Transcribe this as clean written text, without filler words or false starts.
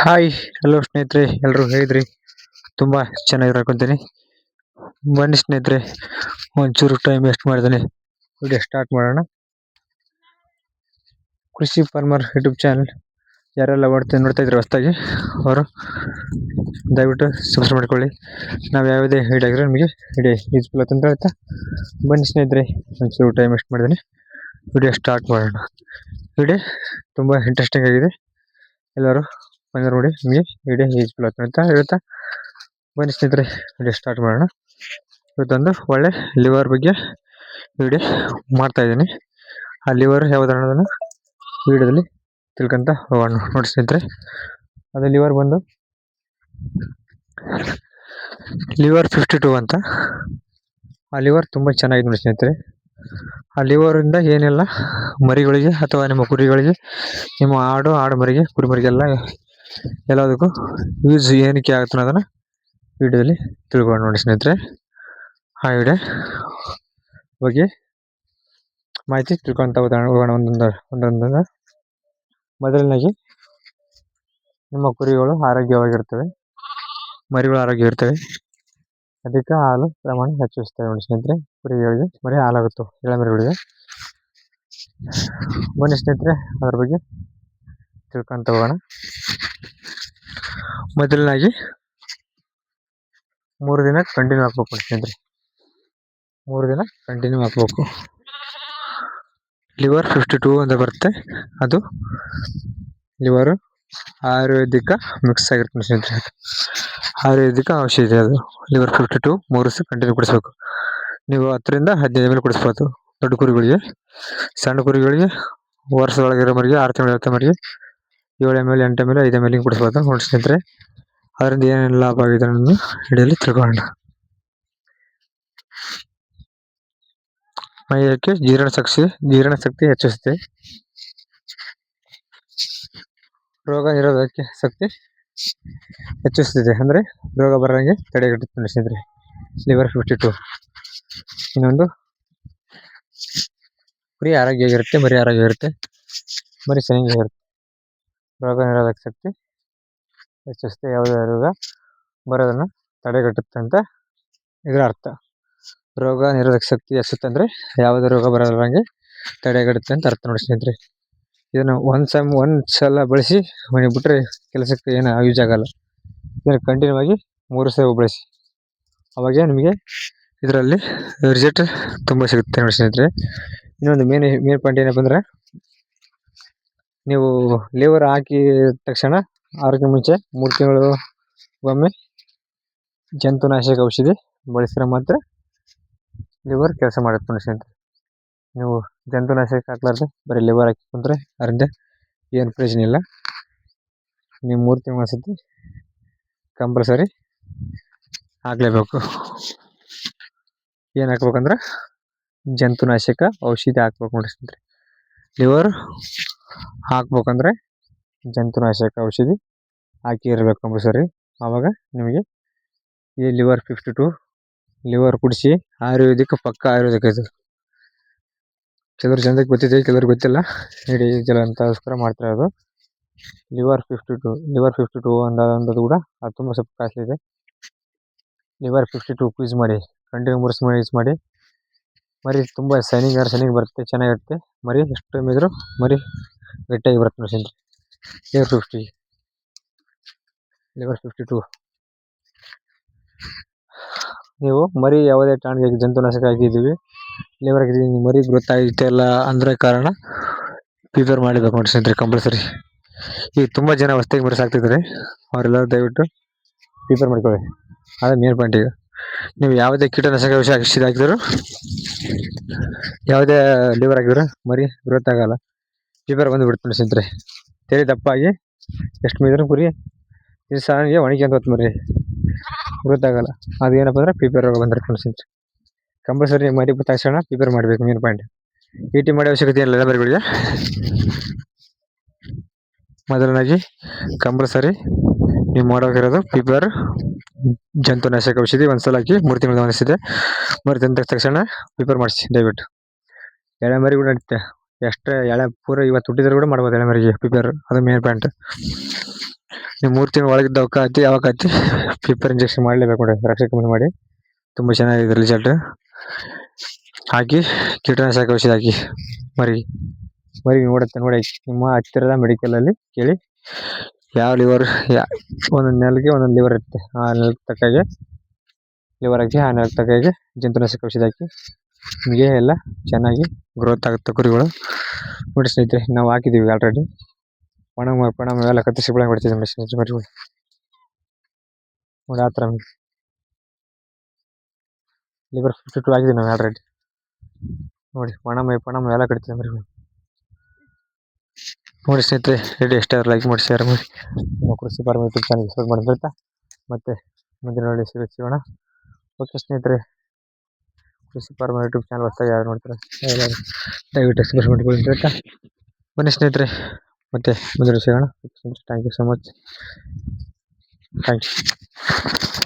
Hi hello ಸ್ನೇಹಿತರೆ, ಎಲ್ಲರೂ ಹೇಳಿದ್ರಿ ತುಂಬ ಚೆನ್ನಾಗಿರಕೊಂತೀನಿ. ಬನ್ನಿ ಸ್ನೇಹಿತರೆ, ಒಂಚೂರು ಟೈಮ್ ವೇಸ್ಟ್ ಮಾಡ್ದೇನೆ ವಿಡಿಯೋ ಸ್ಟಾರ್ಟ್ ಮಾಡೋಣ. ಕೃಷಿ ಫಾರ್ಮರ್ ಯೂಟ್ಯೂಬ್ ಚಾನಲ್ ಯಾರೆಲ್ಲ ನೋಡ್ತಾ ಇದ್ರೆ ಹೊಸ್ದಾಗಿ ಅವರು ದಯವಿಟ್ಟು ಸಬ್ಸ್ಕ್ರೈಬ್ ಮಾಡ್ಕೊಳ್ಳಿ. ನಾವು ಯಾವುದೇ ವಿಡಿಯೋ ಆಗಿರೋ ನಿಮಗೆ ವಿಡಿಯೋ ಯೂಸ್ಫುಲ್ ಅಂತ ಹೇಳ್ತಾ ಬನ್ನಿ ಸ್ನೇಹಿತರೆ, ಒಂಚೂರು ಟೈಮ್ ವೇಸ್ಟ್ ಮಾಡ್ದೇನೆ ವಿಡಿಯೋ ಸ್ಟಾರ್ಟ್ ಮಾಡೋಣ. ವಿಡಿಯೋ ತುಂಬ ಇಂಟ್ರೆಸ್ಟಿಂಗ್ ಆಗಿದೆ, ಎಲ್ಲರೂ ಬಂದು ನೋಡಿ, ನಿಮಗೆ ವಿಡಿಯೋ ಯೂಸ್ಫುಲ್ ಆಗ್ತದೆ ಅಂತ ಹೇಳ್ತಾ ಬನ್ನಿ ಸ್ನೇಹಿತರೆ, ವಿಡಿಯೋ ಸ್ಟಾರ್ಟ್ ಮಾಡೋಣ. ಇವತ್ತೊಂದು ಒಳ್ಳೆ ಲಿವರ್ ಬಗ್ಗೆ ವಿಡಿಯೋ ಮಾಡ್ತಾ ಇದ್ದೀನಿ. ಆ ಲಿವರ್ ಯಾವ್ದು ಅನ್ನೋದನ್ನು ವಿಡಿಯೋದಲ್ಲಿ ತಿಳ್ಕೊಂತ ಹೋಗೋಣ. ನೋಡಿ ಸ್ನೇಹಿತರೆ, ಅದು ಲಿವರ್ ಬಂದು ಲಿವರ್ 52 ಅಂತ. ಆ ಲಿವರ್ ತುಂಬ ಚೆನ್ನಾಗಿದೆ ನೋಡಿ ಸ್ನೇಹಿತರೆ. ಆ ಲಿವರಿಂದ ಏನೆಲ್ಲ ಮರಿಗಳಿಗೆ ಅಥವಾ ನಿಮ್ಮ ಕುರಿಗಳಿಗೆ, ನಿಮ್ಮ ಆಡು ಮರಿಗೆ, ಕುರಿ ಮರಿಗೆಲ್ಲ ಎಲ್ಲದಕ್ಕೂ ಯೂಸ್ ಏನಕ್ಕೆ ಆಗುತ್ತೆ ಅನ್ನೋದನ್ನು ವಿಡಿಯೋದಲ್ಲಿ ತಿಳ್ಕೊಂಡು ನೋಡಿ ಸ್ನೇಹಿತರೆ. ಆ ವಿಡಿಯೋ ಬಗ್ಗೆ ಮಾಹಿತಿ ತಿಳ್ಕೊತ ಹೋಗೋಣ ಒಂದೊಂದು. ಮೊದಲನೇಗೆ, ನಿಮ್ಮ ಕುರಿಗಳು ಆರೋಗ್ಯವಾಗಿರ್ತವೆ, ಮರಿಗಳು ಆರೋಗ್ಯವಿರ್ತವೆ, ಅದಕ್ಕೆ ಹಾಲು ಪ್ರಮಾಣ ಹೆಚ್ಚಿಸ್ತವೆ ನೋಡಿ ಸ್ನೇಹಿತರೆ. ಕುರಿಗಳಿಗೆ ಮರಿ ಹಾಲಾಗುತ್ತೆ, ಎಳೆಮರಿಗಳಿಗೆ. ಬನ್ನಿ ಸ್ನೇಹಿತರೆ, ಅದ್ರ ಬಗ್ಗೆ ತಿಳ್ಕೊಂತ ಹೋಗೋಣ. ಮೊದಲನಾಗಿ 3 ದಿನ ಕಂಟಿನ್ಯೂ ಹಾಕ್ಬೇಕು ಸ್ನೇಹಿತರೆ. 3 ದಿನ ಕಂಟಿನ್ಯೂ ಹಾಕ್ಬೇಕು. ಲಿವರ್ 52 ಅಂತ ಬರುತ್ತೆ. ಅದು ಲಿವರು ಆಯುರ್ವೇದಿಕ ಮಿಕ್ಸ್ ಆಗಿರುತ್ತೆ ಸ್ನೇಹಿತರೆ. ಆಯುರ್ವೇದಿಕ ಔಷಧಿ ಅದು ಲಿವರ್ 52 3 ದಿವಸ ಕಂಟಿನ್ಯೂ ಕುಡಿಸ್ಬೇಕು. ನೀವು 10 ರಿಂದ 15 ml ಕುಡಿಸ್ಬೋದು ದೊಡ್ಡ ಕುರಿಗಳಿಗೆ. ಸಣ್ಣ ಕುರಿಗಳಿಗೆ, ವರ್ಷದೊಳಗಿರೋ ಮರಿಗೆ, 6 ತಿಂಗಳ ಮರಿಗೆ 7 ml 8 ml 5 ml ಕುಡಿಸ್ಬೋದು ನೋಡಿ ಸ್ನೇಹಿತರೆ. ಅದರಿಂದ ಏನೇನು ಲಾಭ ಆಗಿದೆ ಅನ್ನೋದನ್ನು ಹಿಡಿಯಲಿ ತಿಳ್ಕೊಳ್ಳೋಣ. ಮೈಯಕ್ಕೆ ಜೀರ್ಣಶಕ್ತಿ ಹೆಚ್ಚಿಸುತ್ತೆ, ರೋಗ ನಿರೋಧಕ ಶಕ್ತಿ ಹೆಚ್ಚಿಸುತ್ತದೆ, ಅಂದರೆ ರೋಗ ಬರಂಗೆ ತಡೆಗಟ್ಟುತ್ತೆ ಸ್ನೇಹಿತರೆ ಲಿವರ್ 52. ಇನ್ನೊಂದು, ಕುರಿ ಆರೋಗ್ಯವಾಗಿರುತ್ತೆ, ಮರಿ ಆರೋಗ್ಯವಾಗಿರುತ್ತೆ, ಮರಿ ಚೆನ್ನಾಗಿರುತ್ತೆ. ರೋಗ ನಿರೋಧಕ ಶಕ್ತಿ ಹೆಚ್ಚಿಸುತ್ತೆ, ಯಾವುದೇ ರೋಗ ಬರೋದನ್ನು ತಡೆಗಟ್ಟುತ್ತೆ ಅಂತ ಇದರ ಅರ್ಥ. ರೋಗ ನಿರೋಧಕ ಶಕ್ತಿ ಹೆಚ್ಚುತ್ತೆ ಅಂದರೆ ಯಾವುದೇ ರೋಗ ಬರೋದಂಗೆ ತಡೆಗಟ್ಟುತ್ತೆ ಅಂತ ಅರ್ಥ ನೋಡಿ ಸ್ನೇಹಿತರೆ. ಇದನ್ನು ಒಂದ್ಸಲ ಬಳಸಿ ಬಿಟ್ಟರೆ ಕೆಲಸಕ್ಕೆ ಏನು ಯೂಸ್ ಆಗಲ್ಲ. ಇದನ್ನು ಕಂಟಿನ್ಯೂ ಆಗಿ 3 ಸಲ ಬಳಸಿ, ಅವಾಗ ನಿಮಗೆ ಇದರಲ್ಲಿ ರಿಸಲ್ಟ್ ತುಂಬ ಸಿಗುತ್ತೆ ನೋಡಿ ಸ್ನೇಹಿತರೆ. ಇನ್ನೊಂದು ಮೇನ್ ಪಾಯಿಂಟ್ ಏನಪ್ಪ ಅಂದರೆ, ನೀವು ಲಿವರ್ ಹಾಕಿ ತಕ್ಷಣ 6 ಮುಂಚೆ 3 ತಿಂಗಳು ಒಮ್ಮೆ ಜಂತುನಾಶಕ ಔಷಧಿ ಬಳಸಿದ್ರೆ ಮಾತ್ರ ಲಿವರ್ ಕೆಲಸ ಮಾಡುತ್ತೆ ನೋಡಿ ಸ್ನೇಹಿತರೆ. ನೀವು ಜಂತುನಾಶಕ ಹಾಕ್ಲಾರ್ದೆ ಬರೀ ಲಿವರ್ ಹಾಕಿ ಕುಂತ್ರೆ ಅದರಿಂದ ಏನು ಪ್ರಯೋಜನ ಇಲ್ಲ. ನೀವು 3 ತಿಂಗಳು ಅನ್ಸುತ್ತೆ ಕಂಪಲ್ಸರಿ ಹಾಕ್ಲೇಬೇಕು. ಏನು ಹಾಕ್ಬೇಕಂದ್ರೆ ಜಂತುನಾಶಕ ಔಷಧಿ ಹಾಕ್ಬೇಕು ನೋಡಿ ಸ್ನೇಹಿತರೆ. ಲಿವರ್ ಹಾಕ್ಬೇಕಂದ್ರೆ ಜಂತುನಾಶಕ ಔಷಧಿ ಹಾಕಿ ಇರಬೇಕು ಕಂಪಲ್ಸರಿ. ಆವಾಗ ನಿಮಗೆ ಈ ಲಿವರ್ 52 ಲಿವರ್ ಕುಡಿಸಿ ಆಯುರ್ವೇದಿಕ, ಪಕ್ಕ ಆಯುರ್ವೇದಿಕ ಇದು. ಕೆಲವರು ಜನಕ್ಕೆ ಗೊತ್ತಿದೆ, ಕೆಲವ್ರಿಗೆ ಗೊತ್ತಿಲ್ಲ. ಇಡೀ ಜಲ ಅಂತಗೋಸ್ಕರ ಮಾಡ್ತಾ ಇರೋದು. ಲಿವರ್ 52 ಅಂದದು ಕೂಡ ಅದು ತುಂಬ ಸ್ವಲ್ಪ ಕಾಸ್ಟ್ಲಿ ಇದೆ. ಲಿವರ್ 52 ಯೂಸ್ ಮಾಡಿ, ಕಂಟಿನ್ಯೂ 3 ದಿವಸ ಯೂಸ್ ಮಾಡಿ. ಮರಿ ತುಂಬ ಶೈನಿಂಗ್ ಬರುತ್ತೆ, ಚೆನ್ನಾಗಿರುತ್ತೆ. ಮರಿ ಎಷ್ಟು ಟೈಮ್ ಇದ್ರೂ ಮರಿ ಗಟ್ಟಿಯಾಗಿ ಬರುತ್ತೆ ನೋಡಿ ಸ್ನೇಹಿತರೆ. ಲಿವರ್ 52 ನೀವು ಮರಿ ಯಾವುದೇ ಕಾರಣಕ್ಕೆ ಜಂತುನಾಶಕ ಹಾಕಿದ್ದೀವಿ, ಲಿವರ್ ಹಾಕಿದ್ದೀವಿ, ಮರಿ ಗ್ರೋತ್ ಆಗಿಲ್ಲ ಅಂದರೆ ಕಾರಣ ಪ್ರಿಪೇರ್ ಮಾಡಬೇಕು ನೋಡಿ ಸ್ನೇಹಿತರೆ ಕಂಪಲ್ಸರಿ. ಈಗ ತುಂಬ ಜನ ಹೊಸ್ದಾಗಿ ಮರಿ ಸಾಕ್ತಿದ್ದಾರೆ, ಅವರೆಲ್ಲರೂ ದಯವಿಟ್ಟು ಪ್ರಿಪೇರ್ ಮಾಡ್ಕೊಳ್ಳಿ. ಅದೇ ಮೇನ್ ಪಾಯಿಂಟ್. ಈಗ ನೀವು ಯಾವುದೇ ಕೀಟನಾಶಕ ಔಷಧಿ ಹಾಕಿದ್ರು, ಯಾವುದೇ ಲಿವರ್ ಹಾಕಿದ್ರು ಮರಿ ಗ್ರೋತ್ ಆಗಲ್ಲ, ಪ್ರಿಪೇರ್ ಬಂದು ಬಿಡ್ತೀನಿ ಸ್ನೇಹಿತರೆ. ತಲೆ ದಪ್ಪಾಗಿ ಎಷ್ಟು ಮೇಯ್ದ್ರು ಕುರಿ ಸಾರಿಗೆ ಒಣಗಿ ಅಂತ ಮರಿ ಗ್ರೋತ್ ಆಗಲ್ಲ. ಅದು ಏನಪ್ಪ ಅಂದ್ರೆ ಪ್ರಿಪೇರ್ ರೋಗ ಬಂದಿರುತ್ತೆ ಸ್ನೇಹಿತರೆ. ಕಂಪಲ್ಸರಿ ಮರಿ ತಕ್ಷಣ ಪ್ರಿಪೇರ್ ಮಾಡಬೇಕು, ಮೇನ್ ಪಾಯಿಂಟ್. ಟಿ ಮಾಡೋ ಅವಶ್ಯಕತೆ ಇಲ್ಲ ಮರಿಗಳಿಗೆ. ಮೊದಲನಾಗಿ ಕಂಪಲ್ಸರಿ ನೀವು ಮಾಡೋಗಿರೋದು ಪ್ರಿಪೇರ್ ಜಂತುನಾಶಕ ಔಷಧಿ ಒಂದ್ಸಲ ಹಾಕಿ 3 ತಿಂಗಳು ಅನಿಸಿದೆ ಮರಿ ತಂದ ತಕ್ಷಣ ಪ್ರಿಪೇರ್ ಮಾಡಿಸಿ ದಯವಿಟ್ಟು. ಎಳೆ ಮರಿ ಕೂಡ ನಡುತ್ತೆ, ಎಷ್ಟೇ ಎಳೆ ಪೂರ ಇವತ್ತು ಹುಟ್ಟಿದ್ರು ಕೂಡ ಮಾಡ್ಬೋದು ಎಳೆ ಮರಿಗೆ ಪ್ರಿಪೇರ್. ಅದು ಮೇನ್ ಪಾಯಿಂಟ್. ನೀವು 3 ತಿಂಗಳು ಒಳಗಿದ್ದವಕ್ಕೆ ಹತ್ತಿ ಯಾವಾಗ ಹತ್ತಿ ಪೇಪರ್ ಇಂಜೆಕ್ಷನ್ ಮಾಡಲೇಬೇಕು ನೋಡಿ. ರಕ್ಷೆ ಕಮ್ಮಿ ಮಾಡಿ ತುಂಬ ಚೆನ್ನಾಗಿದೆ ರಿಸಲ್ಟ್. ಹಾಕಿ ಕೀಟನಾಶಕ ಔಷಧಿ ಹಾಕಿ ಮರಿಗೆ ನೋಡಿ ನಿಮ್ಮ ಹತ್ತಿರದ ಮೆಡಿಕಲಲ್ಲಿ ಕೇಳಿ. ಯಾವ ಲಿವರ್ ಒಂದೊಂದು ನೆಲಕ್ಕೆ ಒಂದೊಂದು ಲಿವರ್ ಇರುತ್ತೆ. ಆ ನೆಲಕ್ಕೆ ತಕ್ಕಾಗೆ ಲಿವರ್ ಹಾಕಿ, ಆ ನೆಲಕ್ಕೆ ತಕ್ಕಾಗೆ ಜಂತುನಾಶಕ ಔಷಧಿ ಹಾಕಿ ನಿಮಗೆ ಎಲ್ಲ ಚೆನ್ನಾಗಿ ಗ್ರೋತ್ ಆಗುತ್ತೆ ಕುರಿಗಳು. ನೋಡಿ ಸ್ನೇಹಿತರೆ, ನಾವು ಹಾಕಿದ್ದೀವಿ ಆಲ್ರೆಡಿ. ಪಣ ಎಲ್ಲ ಕತ್ತಿಸಿ ಬಿಡಂಗೆ ಹೊಡಿತಿದ್ವಿ ನೋಡಿ ಸ್ನೇಹಿತರೆ ಮರಿಗಳು. ನೋಡಿ ಆ ಥರ ಲಿವರ್ 52 ಆಗಿದ್ದೀವಿ ನಾವು ಆಲ್ರೆಡಿ. ನೋಡಿ ಪಣ ಎಲ್ಲ ಕಟ್ತಿದೆ ಮರಿಗಳು. ನೋಡಿ ಸ್ನೇಹಿತರೆ, ರೆಡಿ ಎಷ್ಟೇ ಲೈಕ್ ಮಾಡಿ, ಶೇರ್ ಮಾಡಿ, ನಮ್ಮ ಕೃಷಿ ಫಾರ್ಮ್ ಯೂಟ್ಯೂಬ್ ಚಾನಲ್ ಸಪೋರ್ಟ್ ಮಾಡಿದ್ರೆ ಮತ್ತೆ ಮುಂದಿನ ನೋಡಿ ಸಿಗೋಣ. ಓಕೆ ಸ್ನೇಹಿತರೆ, ಕೃಷಿ ಫಾರ್ಮ್ ಯೂಟ್ಯೂಬ್ ಚಾನಲ್ ಹೊಸದಾಗಿ ಯಾರು ನೋಡ್ತಾರೆ ದಯವಿಟ್ಟು ಎಕ್ಸ್ಪ್ರೆಸ್ ಮಾಡ್ಕೊಳ್ಳಿ ಅಂತ ಬನ್ನಿ ಸ್ನೇಹಿತರೆ. ಮತ್ತೆ ಮುಂದಿನ ಸಿಗೋಣ. Thank you so much. Thank you.